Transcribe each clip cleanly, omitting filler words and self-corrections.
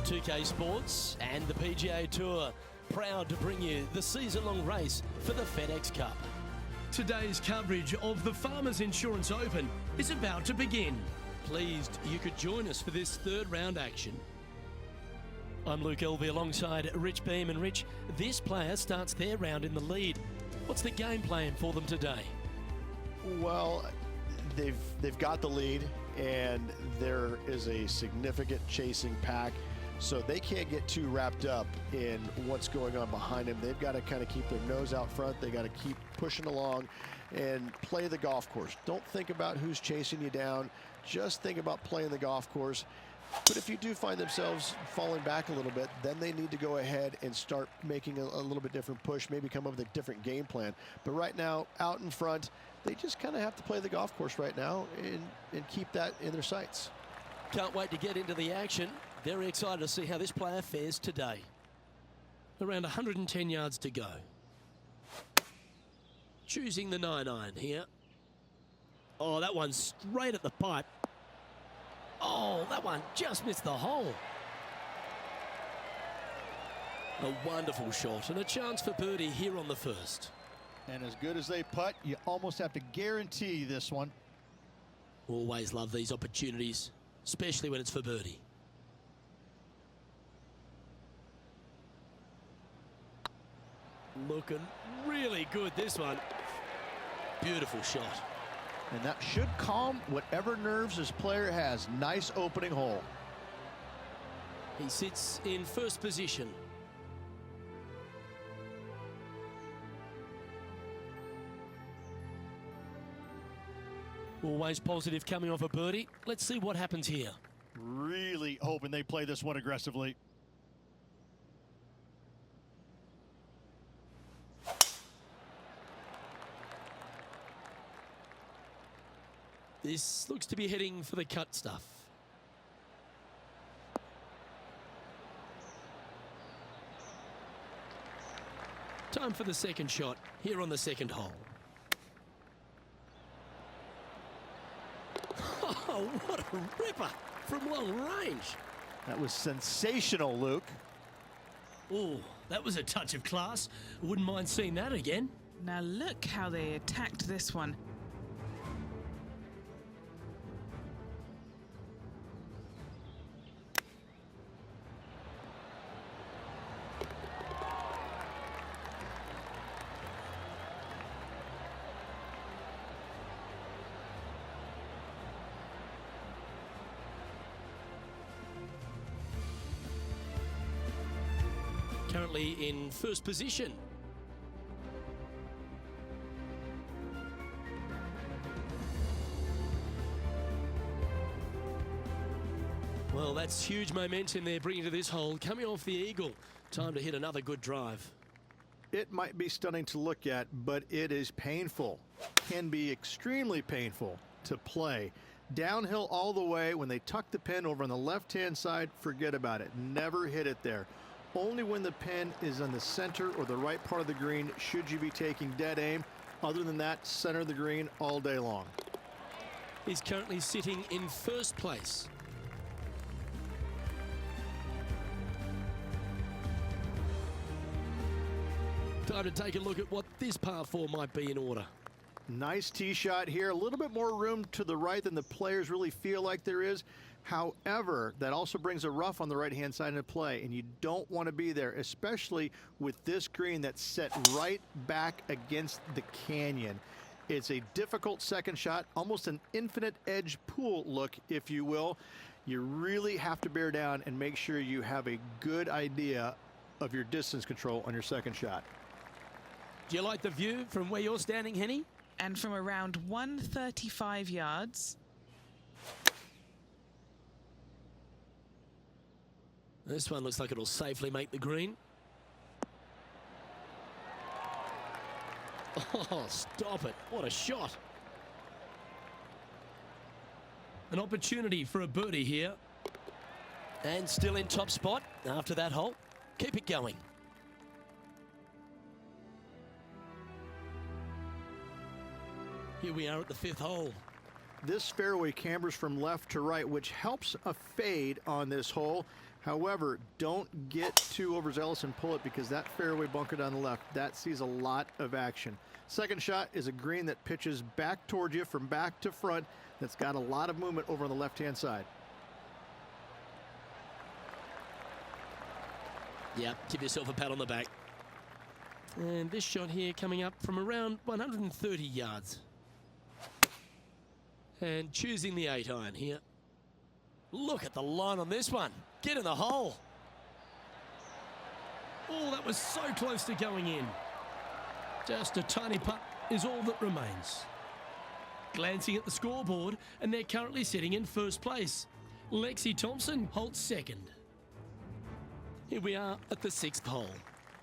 2K Sports and the PGA Tour, proud to bring you the season-long race for the FedEx Cup. Today's coverage of the Farmers Insurance Open is about to begin. Pleased you could join us for this third round action. I'm Luke Elvey alongside Rich Beam, and Rich, this player starts their round in the lead. What's the game plan for them today? Well, they've got the lead, and there is a significant chasing pack, so they can't get too wrapped up in what's going on behind them. They've got to kind of keep their nose out front. They got to keep pushing along and play the golf course. Don't think about who's chasing you down. Just think about playing the golf course. But if you do find themselves falling back a little bit, then they need to go ahead and start making a little bit different push, maybe come up with a different game plan. But right now, out in front, they just kind of have to play the golf course right now and keep that in their sights. Can't wait to get into the action. Very excited to see how this player fares today. Around 110 yards to go. Choosing the 9-iron here. Oh, that one's straight at the pipe. Oh, that one just missed the hole. A wonderful shot and a chance for birdie here on the first. And as good as they putt, you almost have to guarantee this one. Always love these opportunities, especially when it's for birdie. Looking really good, this one. Beautiful shot. And that should calm whatever nerves this player has. Nice opening hole. He sits in first position. Always positive coming off a birdie. Let's see what happens here. Really hoping they play this one aggressively. This looks to be heading for the cut stuff. Time for the second shot here on the second hole. Oh, what a ripper from long range. That was sensational, Luke. Oh, that was a touch of class. Wouldn't mind seeing that again. Now look how they attacked this one. Currently in first position. Well, that's huge momentum they're bringing to this hole. Coming off the eagle. Time to hit another good drive. It might be stunning to look at, but it is painful. Can be extremely painful to play. Downhill all the way. When they tuck the pin over on the left-hand side, forget about it. Never hit it there. Only when the pin is on the center or the right part of the green should you be taking dead aim. Other than that, center of the green all day long. He's currently sitting in first place. Time to take a look at what this par 4 might be in order. Nice tee shot here. A little bit more room to the right than the players really feel like there is. However, that also brings a rough on the right-hand side into play, and you don't want to be there, especially with this green that's set right back against the canyon. It's a difficult second shot, almost an infinite edge pool look, if you will. You really have to bear down and make sure you have a good idea of your distance control on your second shot. Do you like the view from where you're standing, Henny? And from around 135 yards. This one looks like it'll safely make the green. Oh, stop it. What a shot. An opportunity for a birdie here. And still in top spot after that hole. Keep it going. Here we are at the fifth hole. This fairway cambers from left to right, which helps a fade on this hole. However, don't get too overzealous and pull it, because that fairway bunker down the left, that sees a lot of action. Second shot is a green that pitches back towards you from back to front. That's got a lot of movement over on the left-hand side. Yeah, give yourself a pat on the back. And this shot here coming up from around 130 yards. And choosing the 8-iron here. Look at the line on this one. Get in the hole. Oh, that was so close to going in. Just a tiny putt is all that remains. Glancing at the scoreboard, and they're currently sitting in first place. Lexi Thompson holds second. Here we are at the 6th hole.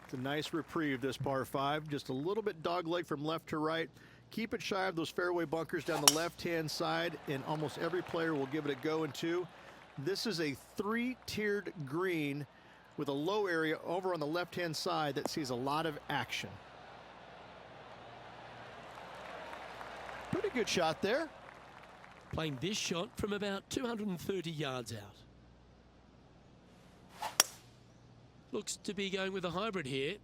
It's a nice reprieve, this par 5. Just a little bit dogleg from left to right. Keep it shy of those fairway bunkers down the left-hand side, and almost every player will give it a go in 2. This is a 3-tiered green with a low area over on the left-hand side that sees a lot of action. Pretty good shot there. Playing this shot from about 230 yards out. Looks to be going with a hybrid here.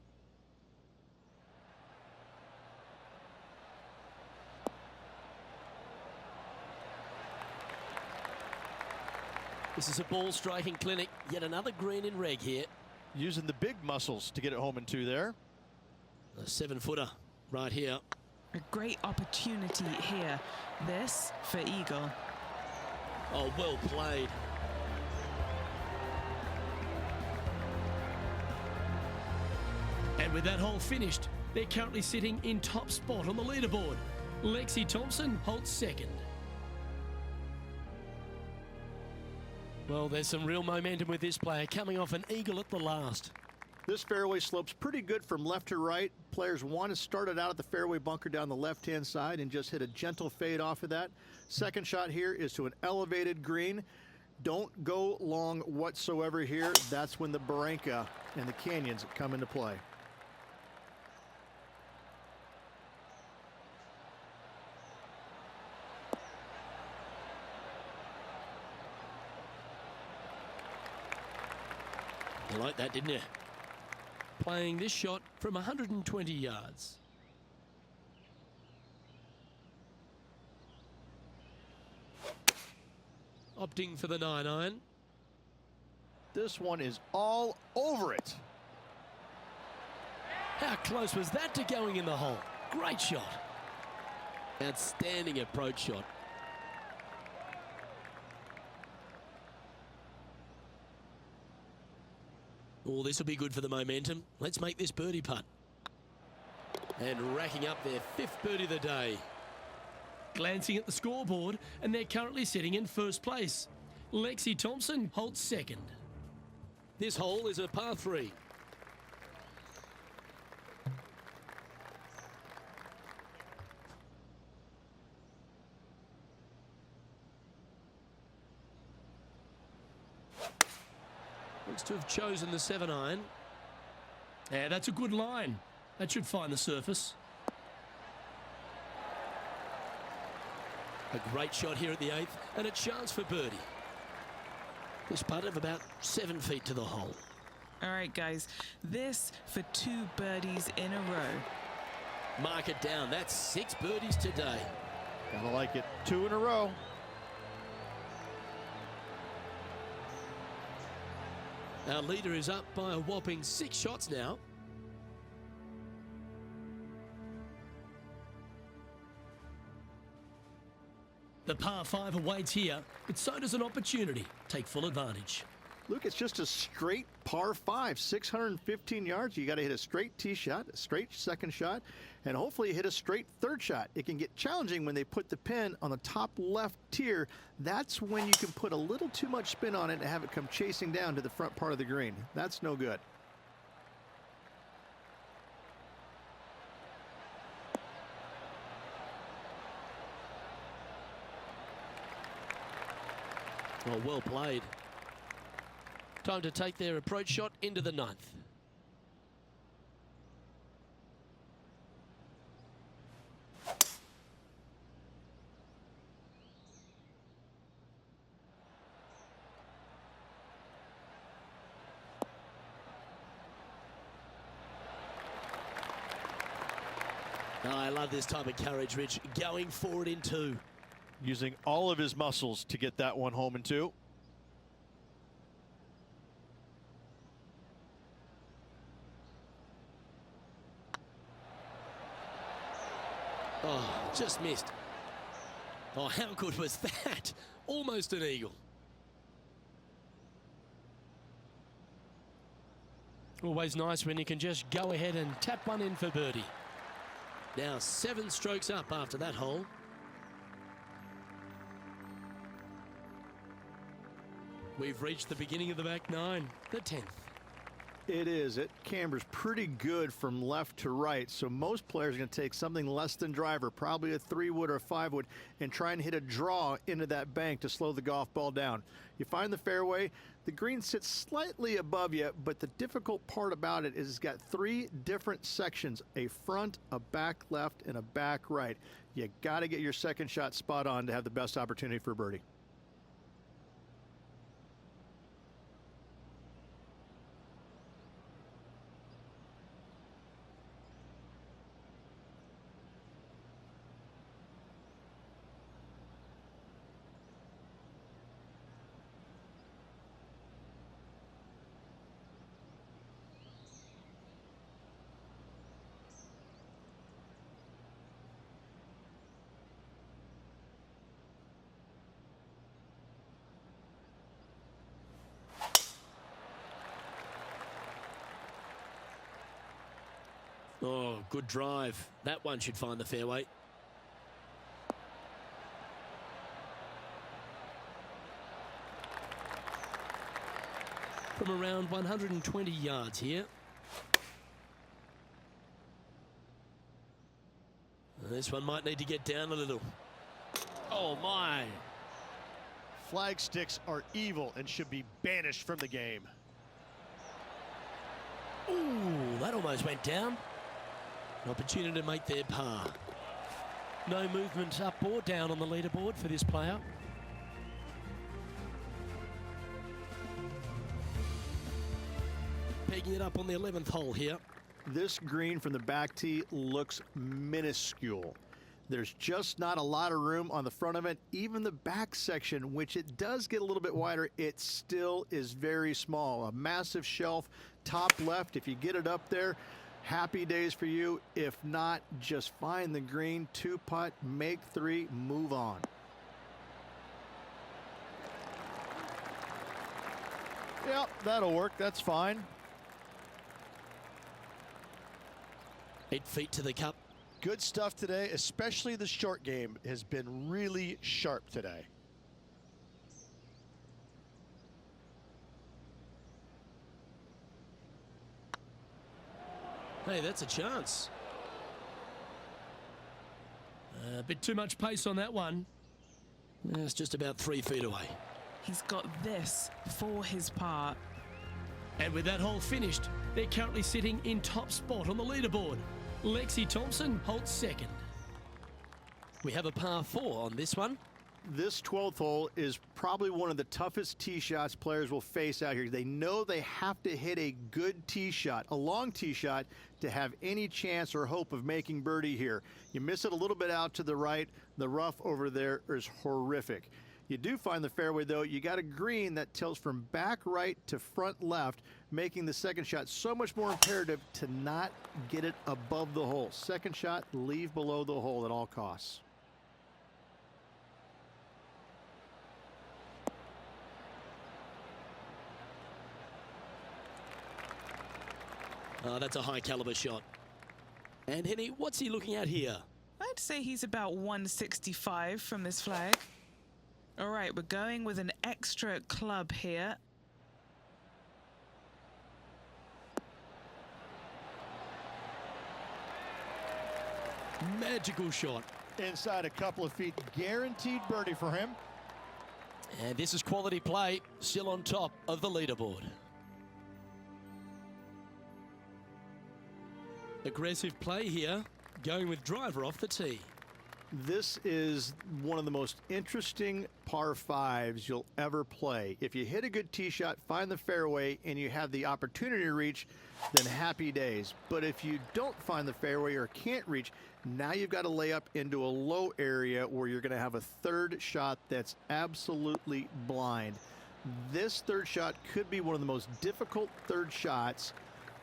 This is a ball striking clinic. Yet another green in reg here. Using the big muscles to get it home in 2 there. A 7-footer right here. A great opportunity here. This for eagle. Oh, well played. And with that hole finished, they're currently sitting in top spot on the leaderboard. Lexi Thompson holds second. Well, there's some real momentum with this player, coming off an eagle at the last. This fairway slopes pretty good from left to right. Players want to start it out at the fairway bunker down the left-hand side and just hit a gentle fade off of that. Second shot here is to an elevated green. Don't go long whatsoever here. That's when the barranca and the canyons come into play. You like that, didn't you? Playing this shot from 120 yards. Opting for the 9-iron. This one is all over it. How close was that to going in the hole? Great shot. Outstanding approach shot. Oh, this will be good for the momentum. Let's make this birdie putt. And racking up their 5th birdie of the day. Glancing at the scoreboard, and they're currently sitting in first place. Lexi Thompson holds second. This hole is a par 3. Looks to have chosen the 7-iron. Yeah, that's a good line. That should find the surface. A great shot here at the 8th, and a chance for birdie. This putt of about 7 feet to the hole. All right, guys. This for 2 birdies in a row. Mark it down. That's 6 birdies today. Gotta like it. 2 in a row. Our leader is up by a whopping 6 shots now. The par 5 awaits here, but so does an opportunity. Take full advantage. Luke, it's just a straight par 5, 615 yards. You got to hit a straight tee shot, a straight second shot, and hopefully hit a straight third shot. It can get challenging when they put the pin on the top left tier. That's when you can put a little too much spin on it and have it come chasing down to the front part of the green. That's no good. Well played. Time to take their approach shot into the 9th. Oh, I love this type of courage, Rich. Going forward in two. Using all of his muscles to get that one home in two. Oh, just missed. Oh, how good was that? Almost an eagle. Always nice when you can just go ahead and tap one in for birdie. Now 7 strokes up after that hole. We've reached the beginning of the back 9, the 10th. It is. It cambers pretty good from left to right, so most players are going to take something less than driver, probably a 3-wood or a 5-wood, and try and hit a draw into that bank to slow the golf ball down. You find the fairway, the green sits slightly above you, but the difficult part about it is it's got 3 different sections, a front, a back left, and a back right. You got to get your second shot spot on to have the best opportunity for birdie. Oh, good drive. That one should find the fairway. From around 120 yards here. This one might need to get down a little. Oh, my. Flag sticks are evil and should be banished from the game. Ooh, that almost went down. An opportunity to make their par. No movement up or down on the leaderboard for this player. Pegging it up on the 11th hole here. This green from the back tee looks minuscule. There's just not a lot of room on the front of it. Even the back section, which it does get a little bit wider, it still is very small. A massive shelf, top left. If you get it up there, happy days for you. If not, just find the green, 2-putt, make 3, move on. Yep, that'll work. That's fine. 8 feet to the cup. Good stuff today, especially the short game has been really sharp today. Hey, that's a chance. A bit too much pace on that one. It's just about 3 feet away. He's got this for his par. And with that hole finished, they're currently sitting in top spot on the leaderboard. Lexi Thompson holds second. We have a par 4 on this one. This 12th hole is probably one of the toughest tee shots players will face out here. They know they have to hit a good tee shot, a long tee shot, to have any chance or hope of making birdie here. You miss it a little bit out to the right, the rough over there is horrific. You do find the fairway, though. You got a green that tilts from back right to front left, making the second shot so much more imperative to not get it above the hole. Second shot, leave below the hole at all costs. Oh, that's a high caliber shot. And Henny, what's he looking at here? I'd say he's about 165 from this flag. All right, we're going with an extra club here. Magical shot. Inside a couple of feet, guaranteed birdie for him. And this is quality play, still on top of the leaderboard. Aggressive play here, going with driver off the tee. This is one of the most interesting par fives you'll ever play. If you hit a good tee shot, find the fairway, and you have the opportunity to reach, then happy days. But if you don't find the fairway or can't reach, now you've got to lay up into a low area where you're going to have a third shot that's absolutely blind. This third shot could be one of the most difficult third shots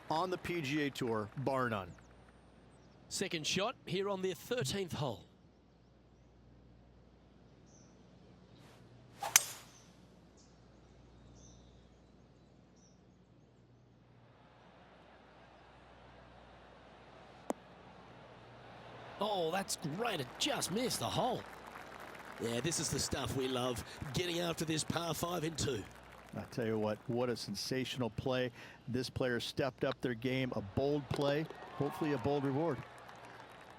on the PGA Tour, bar none. Second shot here on their 13th hole. Oh, that's great. It just missed the hole. Yeah, this is the stuff we love, getting after this par 5 in 2. I tell you what a sensational play. This player stepped up their game, a bold play, hopefully a bold reward.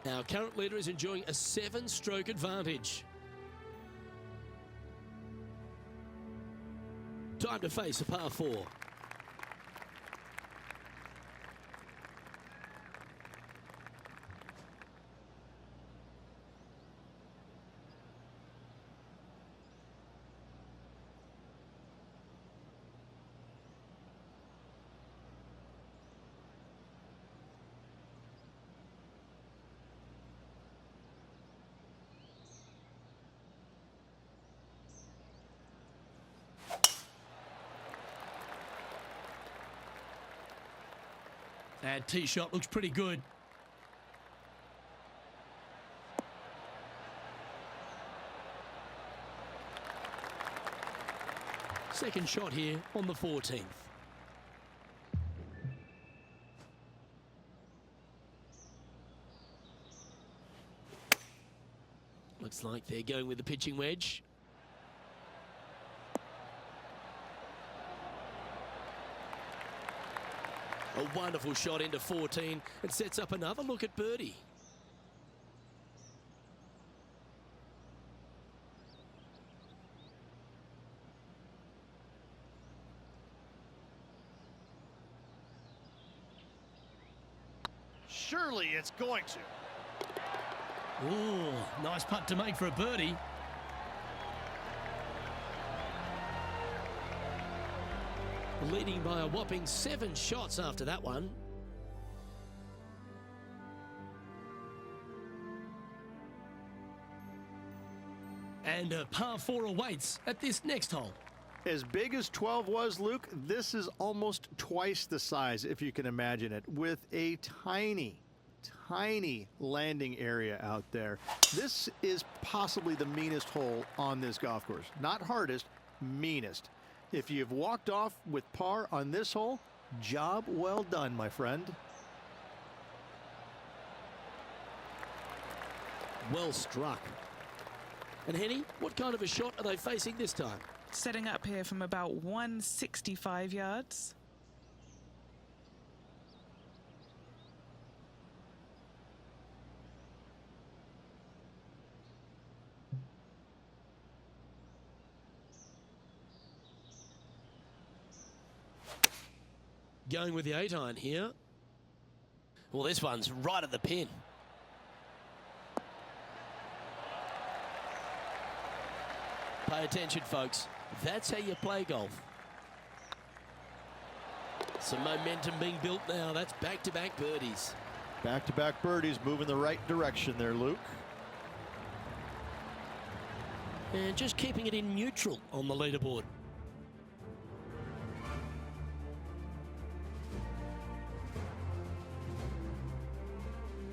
Our current leader is enjoying a 7-stroke advantage. Time to face a par 4. That tee shot looks pretty good. Second shot here on the 14th. Looks like they're going with the pitching wedge. A wonderful shot into 14 and sets up another look at birdie. Surely it's going to. Ooh, nice putt to make for a birdie. Leading by a whopping 7 shots after that one. And a par 4 awaits at this next hole. As big as 12 was, Luke, this is almost twice the size, if you can imagine it, with a tiny landing area out there. This is possibly the meanest hole on this golf course. Not hardest, meanest. If you've walked off with par on this hole, job well done, my friend. Well struck. And Henny, what kind of a shot are they facing this time? Setting up here from about 165 yards. Going with the 8-iron here. Well, this one's right at the pin. Pay attention, folks. That's how you play golf. Some momentum being built now. That's back-to-back birdies. Back-to-back birdies, moving the right direction there, Luke. And just keeping it in neutral on the leaderboard.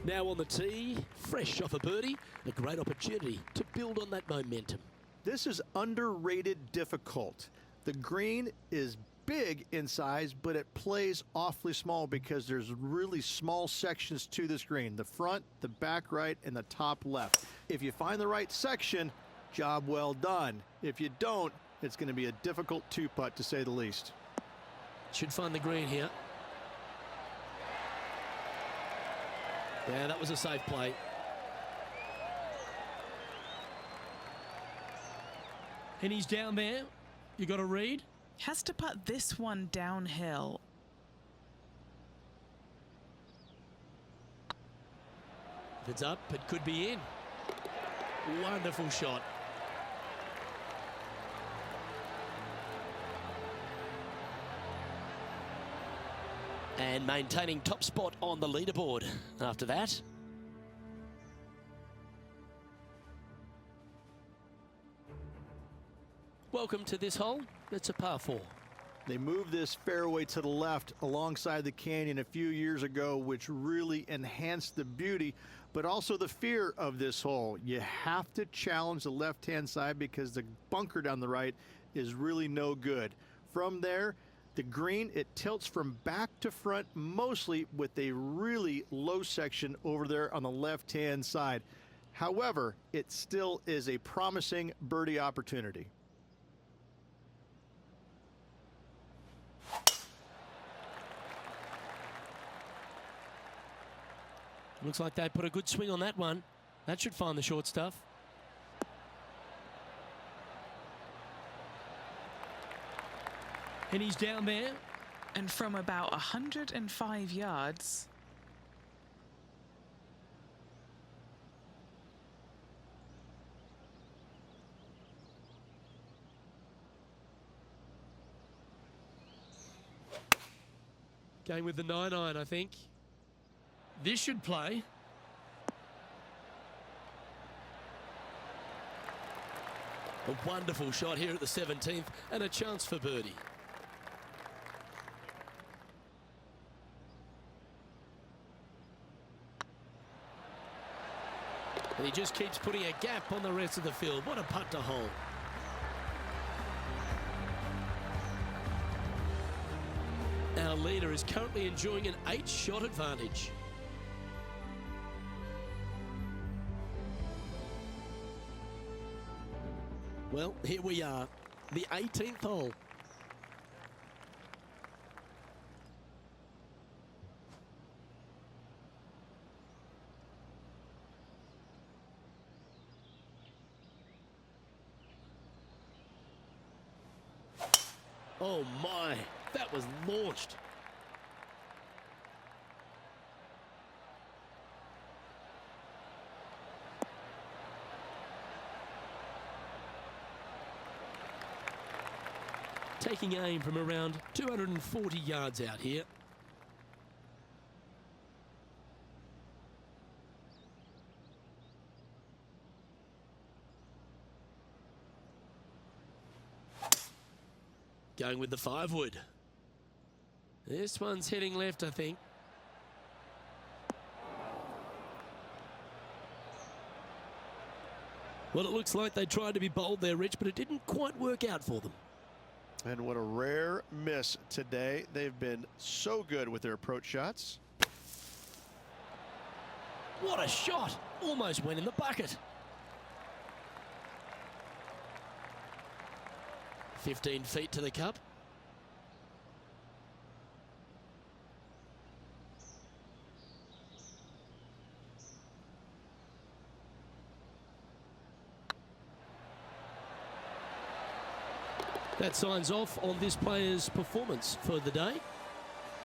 Now on the tee, fresh off a birdie, a great opportunity to build on that momentum. This is underrated difficult. The green is big in size, but it plays awfully small because there's really small sections to this green. The front, the back right, and the top left. If you find the right section, job well done. If you don't, it's going to be a difficult 2-putt to say the least. Should find the green here. Yeah, that was a safe play. And he's down there. You got to read. Has to putt this one downhill. If it's up, it could be in. Wonderful shot. And maintaining top spot on the leaderboard after that. Welcome to this hole. It's a par 4. They moved this fairway to the left alongside the canyon a few years ago, which really enhanced the beauty, but also the fear of this hole. You have to challenge the left-hand side because the bunker down the right is really no good. From there, the green, it tilts from back to front, mostly with a really low section over there on the left-hand side. However, it still is a promising birdie opportunity. Looks like they put a good swing on that one. That should find the short stuff. And he's down there. And from about 105 yards. Going with the 9-iron, I think. This should play. A wonderful shot here at the 17th and a chance for birdie. And he just keeps putting a gap on the rest of the field. What a putt to hole. Our leader is currently enjoying an 8-shot advantage. Well, here we are, the 18th hole. Oh my, that was launched. Taking aim from around 240 yards out here. Going with the 5-wood. This one's heading left, I think. Well, it looks like they tried to be bold there, Rich, but it didn't quite work out for them. And what a rare miss today. They've been so good with their approach shots. What a shot! Almost went in the bucket. 15 feet to the cup. That signs off on this player's performance for the day.